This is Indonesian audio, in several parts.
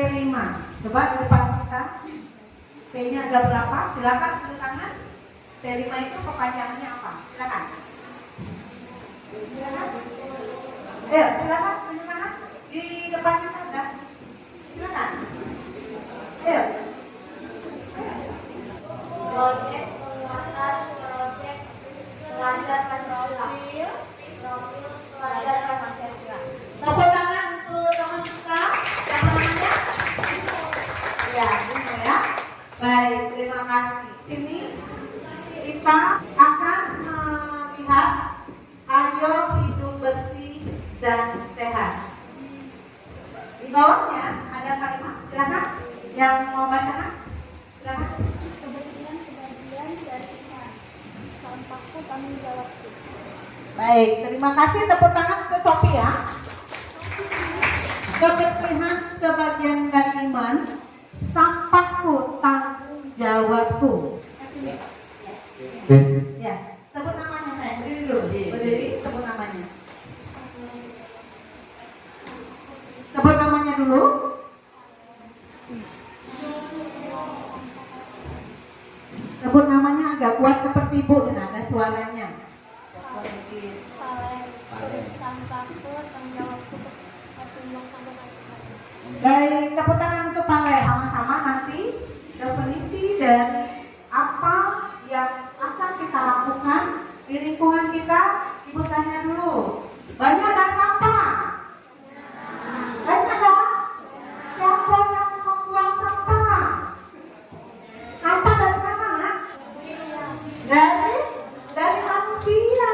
P5. Coba di depan kita. P-nya ada berapa? Silakan tunjuk tangan. P5 itu kepanjangannya apa? Silakan. Ayo, silakan tunjuk tangan. Di depan kita ada. Silakan. Ayo. Proyek penguatan proyek pelajar Pancasila. Profil pelajar Pancasila. Tepuk tangan untuk teman kita. Siapa namanya? Ya, ini ya. Baik, terima kasih. Ini kita akan melihat ayo hidup bersih dan sehat. Di bawahnya ada kalimat. Silakan. Yang mau bacakan? Silakan. Kebersihan sebagian dari iman. Sampahku tanggung jawabku. Baik, terima kasih. Tepuk tangan ke Sophie ya. Kebersihan sebagian dari iman, sampahku tanggung jawabku. Ya, sebut namanya saya. Berdiri dulu. Berdiri, sebut namanya. Sebut namanya dulu. Sebut namanya agak kuat seperti ibu dan ada suaranya. Sampahku tanggung jawabku. Baik, tepuk tangan untuk Pak Le. Sama-sama nanti definisi dari apa yang akan kita lakukan di lingkungan kita. Ibu tanya dulu, banyak ada sampah? Banyak dong? Siapa yang membuang sampah? Sampah dari mana, Nak? Dari manusia.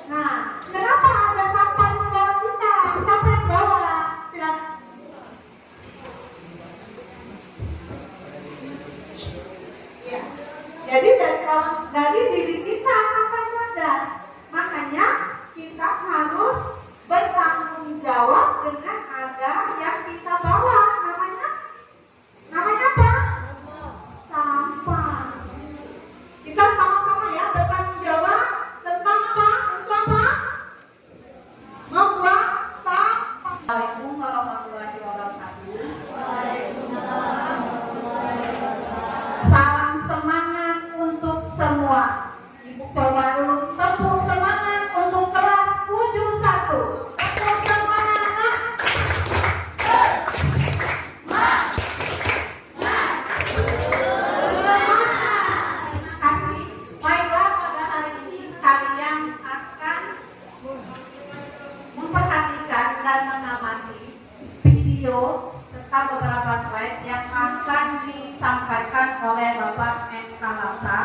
Nah, kenapa ada sampah di sekolah kita? Siapa yang bawa? Silakan. Ya. Jadi dari diri kita sampai ada. Makanya kita harus bertanggung jawab dengan ada yang kita bawa. Namanya apa? Sampah. Kita sama-sama ya bertanggung jawab tentang apa? Untuk apa? Membuang sampah. Assalamualaikum warahmatullahi wabarakatuh. Salam semangat untuk semua. Ibu coba dulu tepuk semangat untuk kelas 71. Tepuk semangat. Terima kasih. Baiklah, pada hari ini kalian akan memperhatikan dan mengamati video serta beberapa slide yang akan disampaikan oleh Bapak M.K. Lamsa.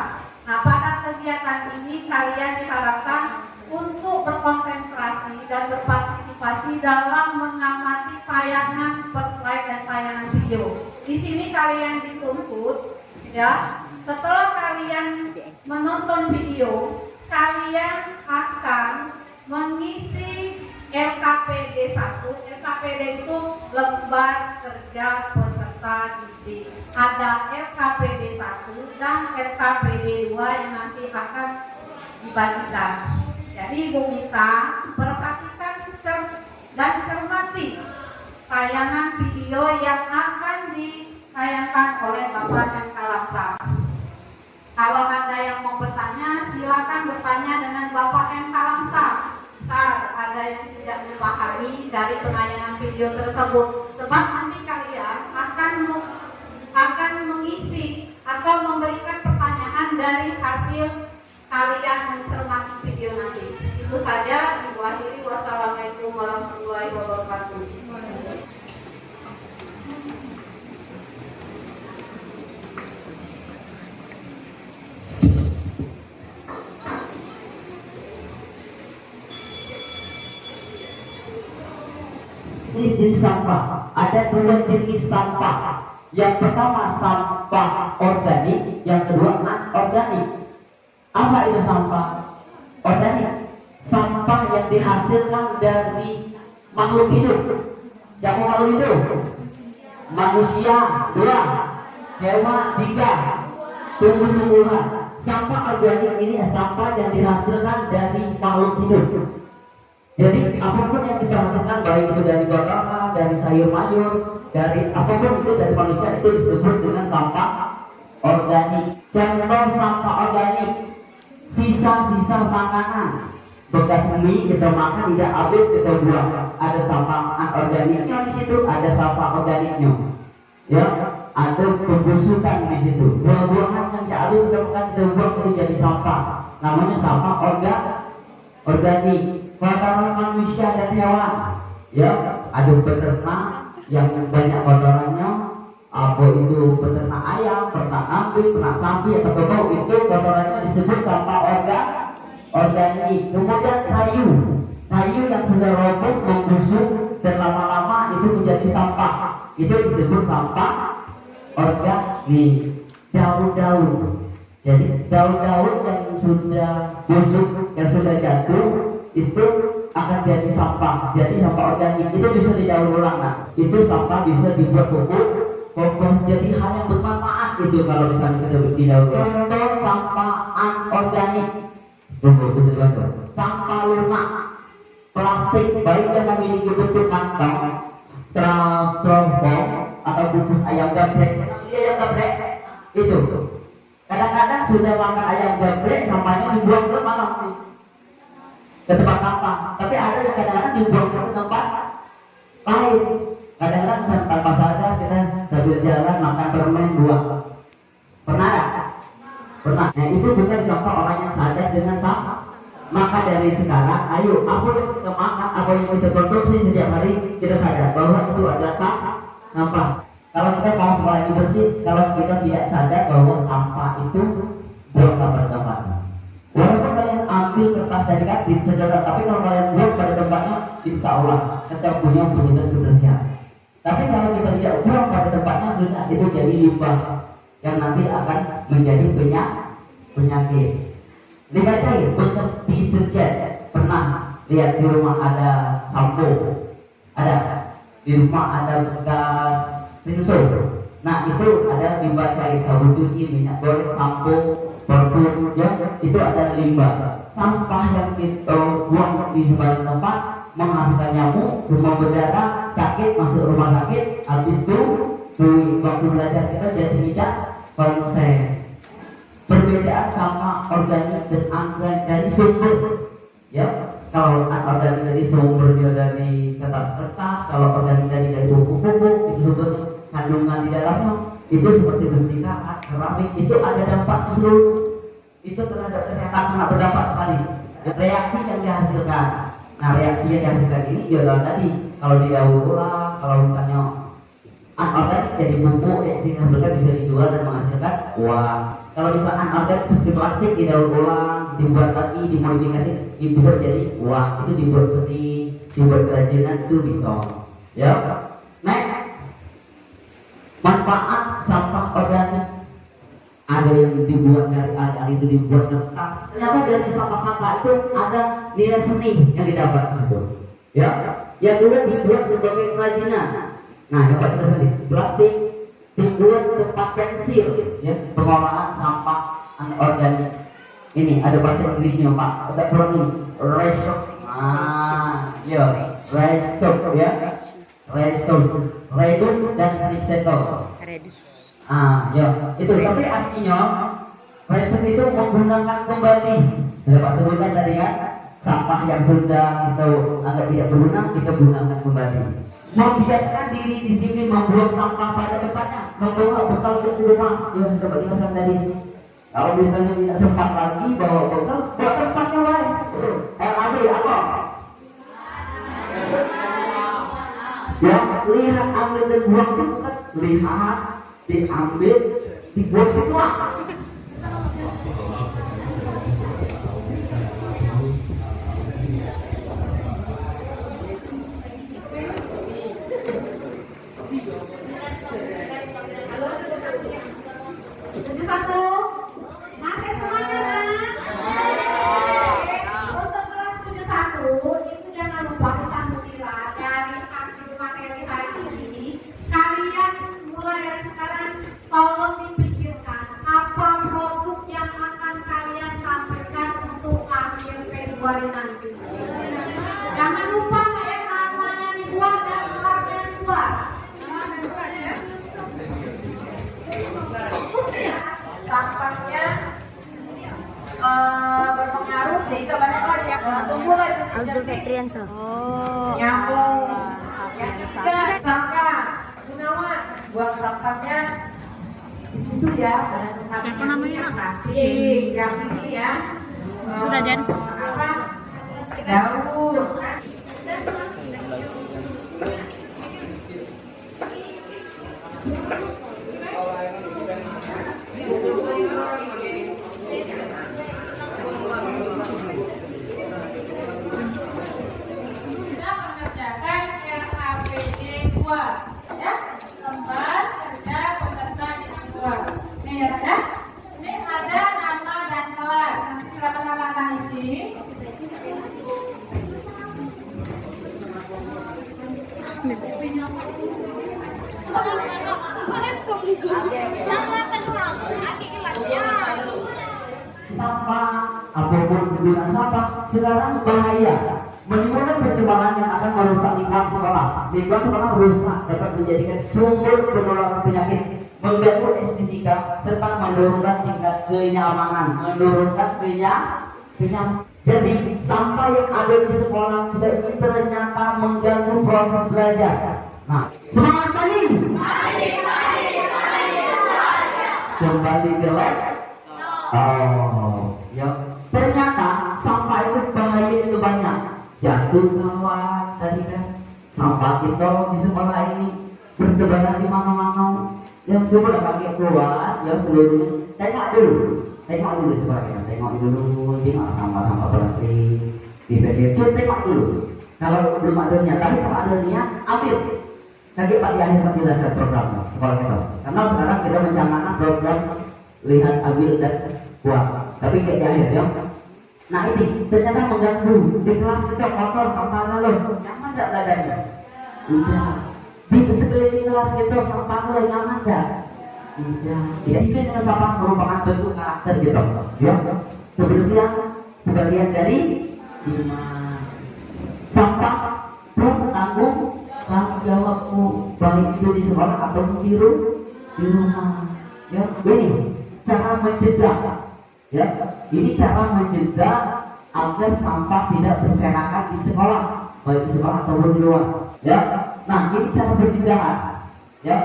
Nah, pada kegiatan ini kalian diharapkan untuk berkonsentrasi dan berpartisipasi dalam mengamati tayangan per slide dan tayangan video. Di sini kalian dituntut, ya, setelah kalian menonton video, kalian akan mengisi LKPD 1. LKPD itu lembar kerja peserta didik. Ada LKPD 1 dan LKPD 2 yang nanti akan dibagikan. Jadi Ibu minta perhatikan dan cermati tayangan video yang akan ditayangkan oleh Bapak M.K. Lamsa. Kalau ada yang mau bertanya, silakan bertanya dengan Bapak M.K. Lamsa. Ada yang tidak dipahami dari penayangan video tersebut, sebab nanti kalian akan mengisi atau memberikan pertanyaan dari hasil kalian mencermati video nanti. Itu saja. Ibu akhiri. Wassalamualaikum warahmatullahi wabarakatuh. Jenis sampah, ada dua jenis sampah. Yang pertama sampah organik, yang kedua non organik. Apa itu sampah organik? Sampah yang dihasilkan dari makhluk hidup. Siapa makhluk hidup? Manusia 2, hewan 3, tumbuh-tumbuhan. Sampah organik ini sampah yang dihasilkan dari makhluk hidup. Jadi apapun yang kita hasilkan, baik itu dari bakar, dari sayur sayur mayur, dari apapun itu dari manusia itu disebut dengan sampah organik. Contoh sampah organik, sisa-sisa makanan, bekas mie kita makan tidak habis kita buang, ada sampah anorganiknya di situ, ada sampah organiknya, ya, ada pembusukan di situ, buah-buahan yang tidak habis kita makan kita buang itu jadi sampah, namanya sampah organik. Kotoran manusia dan hewan, ya, ada peternak yang banyak kotorannya, apa itu peternak ayam, peternak kambing, peternak sapi atau kerbau, itu kotorannya disebut sampah organik. Kemudian kayu yang sudah roboh, membusuk dan lama-lama itu menjadi sampah, itu disebut sampah organik. Daun-daun, jadi daun-daun yang sudah busuk, yang sudah jatuh itu akan jadi sampah. Jadi sampah organik itu bisa didaur ulang. Nah, itu sampah bisa dibuat pupuk kompos, jadi hal yang bermanfaat itu kalau misalnya kita didaur ulang. Contoh sampah anorganik, bisa dibantu. Sampah lunak, plastik baik yang memiliki bentuk kantong, styrofoam atau bungkus ayam geprek. Ayam geprek itu kadang-kadang sudah makan ayam geprek, sampahnya dibuang ke mana? Ke tempat sampah. Tapi ada yang kadang-kadang dibuang ke tempat lain. Kadang-kadang tanpa sadar kita sambil jalan makan permen buang. Pernah tak? Pernah. Nah, itu bukan contoh orang yang sadar dengan sampah. Maka dari sekarang, ayo apa yang kita makan, apa yang kita konsumsi setiap hari, kita sadar bahwa itu adalah sampah. Kalau kita mau sekolah ini bersih, kalau kita tidak sadar bahwa sampah itu buang pada tempatnya. Walaupun kalian ambil kertas dari kantin sejajar, tapi kalau kalian buang pada tempatnya, insya Allah kita punya petugas kebersihan. Tapi kalau kita tidak buang pada tempatnya, sudah itu jadi limbah yang nanti akan menjadi penyakit. Limbah cair, bekas deterjen. Pernah lihat di rumah ada sampo, ada di rumah ada bekas rinso. Nah, itu ada limbah cair, sabun cuci, minyak goreng, sampo, parfum, ya, itu ada limbah. Sampah yang kita buang di sebagian tempat menghasilkan nyamuk, demam berdarah, sakit, masuk rumah sakit. Habis itu waktu belajar kita jadi tidak konsen. Perbedaan sampah organik dan anorganik dari sumber, ya. Kalau anorganik dari sumbernya dari kertas-kertas, kalau organik dari buku-buku, itu sumbernya kandungan di dalamnya itu seperti besi, karat, keramik, itu ada dampak seluruh, itu terhadap kesehatan sangat berdampak sekali. Reaksi yang dihasilkan, nah reaksi yang dihasilkan ini juga tadi kalau didaur ulang, kalau misalnya anorganik jadi pupuk, reaksi yang dihasilkan bisa dijual dan menghasilkan uang. Kalau misalnya anorganik seperti plastik didaur ulang, dibuat lagi, dimodifikasi, bisa jadi uang. Itu dibuat seni, dibuat kerajinan, itu bisa. Ya, next. Manfaat sampah organik, ada yang dibuat dari alih-alih itu dibuat kertas. Ternyata dari sampah-sampah itu ada nilai seni yang didapat situ. Ya, yang dulu dibuat sebagai kerajinan. Nah, dapat kita sendiri plastik dibuat tempat pensil, ya, pengolahan sampah anorganik. Ini ada bahasa Inggrisnya Pak, ada kurang ini, recycle. Ya, recycle, ya. Reduce dan recycle. Ya, itu. Tapi artinya recycle itu menggunakan kembali. Sudah Pak sebutkan tadi kan, sampah yang sudah kita anggap tidak berguna, kita gunakan kembali. Membiasakan diri di sini membuang sampah pada tempatnya, membawa bekal ke rumah. Ya sudah Pak jelaskan tadi. Kalau misalnya tidak sempat lagi bawa bekal, bawa tempatnya lain. LAB apa? Ya, lihat, ambil dan buang itu kan, lihat, diambil, dibuang semua. Tolong dipikirkan apa Itu ya, siapa namanya? Plastik, yang ini ya. Sudah, Jan? Apa? Daun. Mengerjakan RAPD 2 ya, lembar kerja peserta didik 2. Nih ya ada, ini ada nama dan kelas. Nanti silakan anak-anak isi. Sampah apapun sebutan sampah sekarang bahaya, menimbulkan pencemaran yang akan merusak lingkungan sekolah. Lingkungan sekolah rusak dapat menjadikan sumber penularan penyakit, mengganggu estetika serta menurunkan tingkat kenyamanan. Jadi sampah yang ada di sekolah kita ini ternyata mengganggu proses belajar. Nah, semangat pagi. Kembali ke lab. Oh, ya. Ternyata sampah itu bahaya itu banyak. Jatuh kawan tadi kan. Sampah kita di sekolah ini bertebaran di mana-mana. Yang coba pakai keluar, ya seluruhnya. Tengok dulu sekolah kita. Tengok sampah-sampah plastik di PDC. Tengok dulu. Kalau belum ada niat, tapi kalau ada niat, ambil. Tadi Pak Yahya menjelaskan programnya sekolah kita. Karena sekarang kita mencanangkan program lihat, ambil dan buang. Tapi kayak Yahya ya. Nah ini ternyata mengganggu di kelas kita kotor sampah lalu. Nyaman tidak belajarnya? Tidak. Di sekeliling kelas kita sampah lalu nyaman tidak? Tidak. Disiplin dengan sampah merupakan bentuk karakter kita. Ya. Kebersihan sebagian dari iman. Sampah tanggung jawabku, baik itu di sekolah atau di rumah. Ya, ini cara mencegah. Ya, ini cara mencegah agar sampah tidak berserakan di sekolah, baik di sekolah ataupun di luar. Ya, nah ini cara pencegahan. Ya,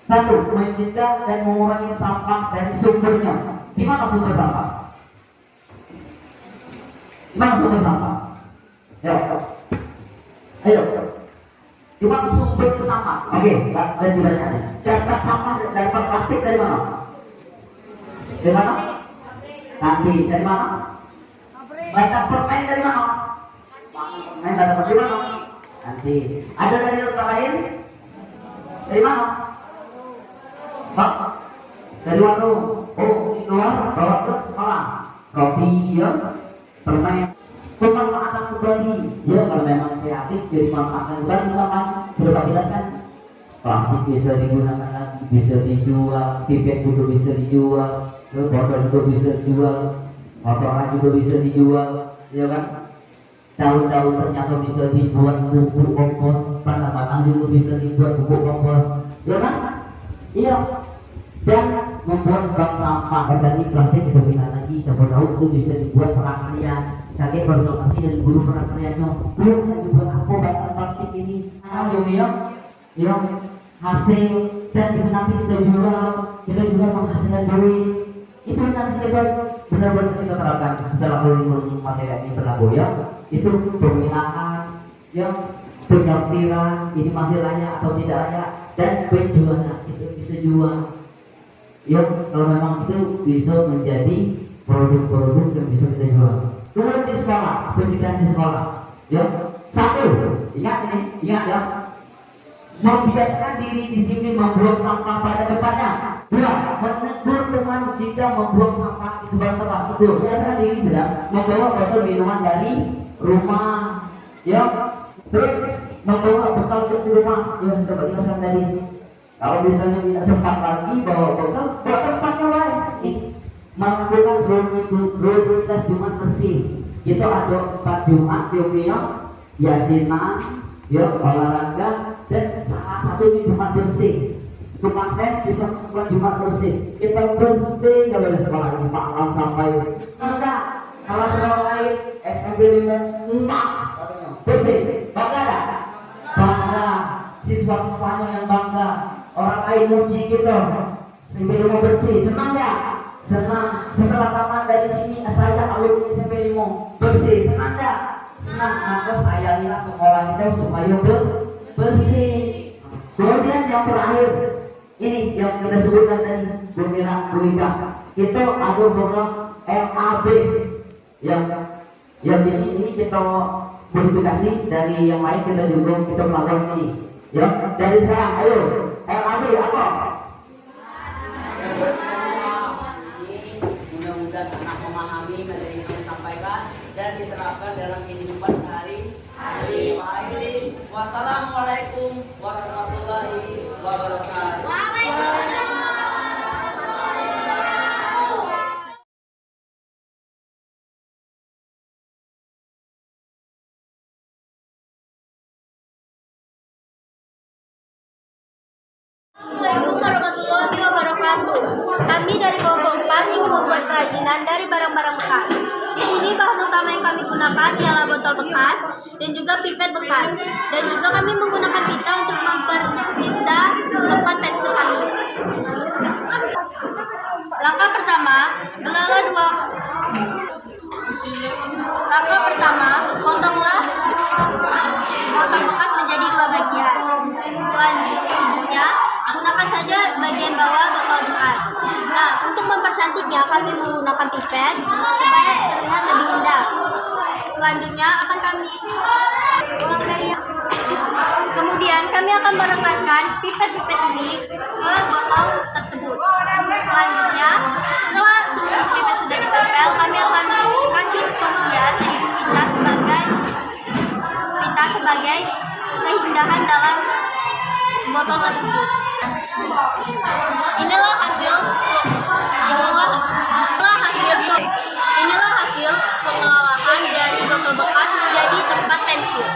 satu, mencegah dan mengurangi sampah dari sumbernya. Di mana sumber sampah? Di mana sumber sampah? Ya, ayo. Cuma sumbernya sama. Oke, lanjut bertanya. Dapat sampah, dapat plastik dari mana? Dari mana? Nanti dari mana? Dapat permen dari mana? Permen dapat dari mana? Nanti. Ada dari tempat lain? Dari mana? Pak? Dari warung. Oh, di luar bawa ke sekolah. Roti ya, permen. Pemanfaatan kembali, ya kalau memang kreatif jadi manfaatkan kembali. Misalkan sudah Pak jelaskan, plastik bisa digunakan lagi, bisa dijual, pipet juga bisa dijual, botol juga bisa dijual, kotoran juga bisa dijual, ya kan? Daun-daun ternyata bisa dibuat pupuk kompos, batang-batang juga bisa dibuat pupuk kompos, ya kan? Iya. Dan membuat bank sampah organik plastik juga bisa lagi, siapa tahu itu bisa dibuat prakarya. Kakek konsultasi dan guru prakarya belum kan dibuat apa batang plastik ini? Yang hasil dan itu nanti kita jual menghasilkan duit. Itu nanti kita benar-benar kita terapkan setelah kurikulum materi ini berlaku ya. Itu pemilahan, yang penyortiran ini masih layak atau tidak layak, dan penjualan itu bisa jual. Ya, kalau memang itu bisa menjadi produk-produk yang bisa kita jual. Kemudian di sekolah, pendidikan di sekolah. Ya, satu, ingat ya, membiasakan diri disiplin membuang sampah pada tempatnya. Dua, menegur teman jika membuang sampah di sebuah tempat. Itu, biasakan diri sudah membawa botol minuman dari rumah. Ya, terus membawa bekal ke rumah. Ya, sudah Pak jelaskan tadi. Kalau misalnya tidak sempat lagi bawa botol, bawa tempatnya lain. Melakukan rutinitas Jumat bersih. Itu ada 4 Jumat, yasinan, ya olahraga, dan salah satu di Jumat bersih. Jumat Jumat bersih. Kita bersih kalau di sekolah ini Pak sampai enggak. Kalau sekolah lain SMP 5 enggak bersih. Bangga enggak? Bangga. Siswa-siswanya yang bangga. Orang lain muji kita. SMP 5 bersih. Senang ya? Senang. Setelah tamat dari sini saya alumni SMP 5 bersih. Senang ya? Senang. Maka sayangilah sekolah kita supaya bersih. Kemudian yang terakhir, ini yang kita sebutkan tadi, Bu Mira, Bu Ika. Itu ada program MAB yang ini kita verifikasi dari yang lain, kita juga kita melakukan ini. Ya, dari saya, ayo MAB apa? Mudah-mudahan anak memahami materi yang saya sampaikan dan diterapkan dalam kehidupan sehari-hari. Wassalamualaikum warahmatullahi wabarakatuh. Assalamualaikum warahmatullahi wabarakatuh. Kami dari kelompok 4 ingin membuat kerajinan dari barang-barang bekas. Di sini bahan utama yang kami gunakan ialah botol bekas dan juga pipet bekas. Dan juga kami menggunakan pita untuk memperpindah tempat pensil kami. Langkah pertama, potonglah botol bekas menjadi 2 bagian. Selanjutnya, gunakan saja bagian bawah botol bekas. Nah, untuk mempercantiknya kami menggunakan pipet supaya terlihat lebih indah. Selanjutnya akan kami ulang dari kemudian kami akan merekatkan pipet-pipet ini ke botol tersebut. Selanjutnya, setelah seluruh pipet sudah ditempel, kami akan kasih penghias yaitu pita sebagai keindahan dalam botol tersebut. Inilah hasil pengolahan dari botol bekas menjadi tempat pensil.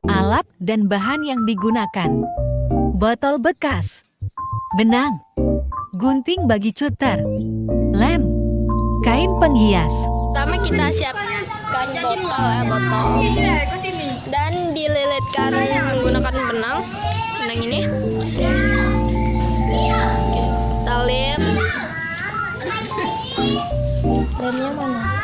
Alat dan bahan yang digunakan: botol bekas, benang, gunting bagi cutter, lem, kain penghias. Pertama kita siapkan botol dan dililitkan menggunakan benang ini. Kita lem. Lemnya mana?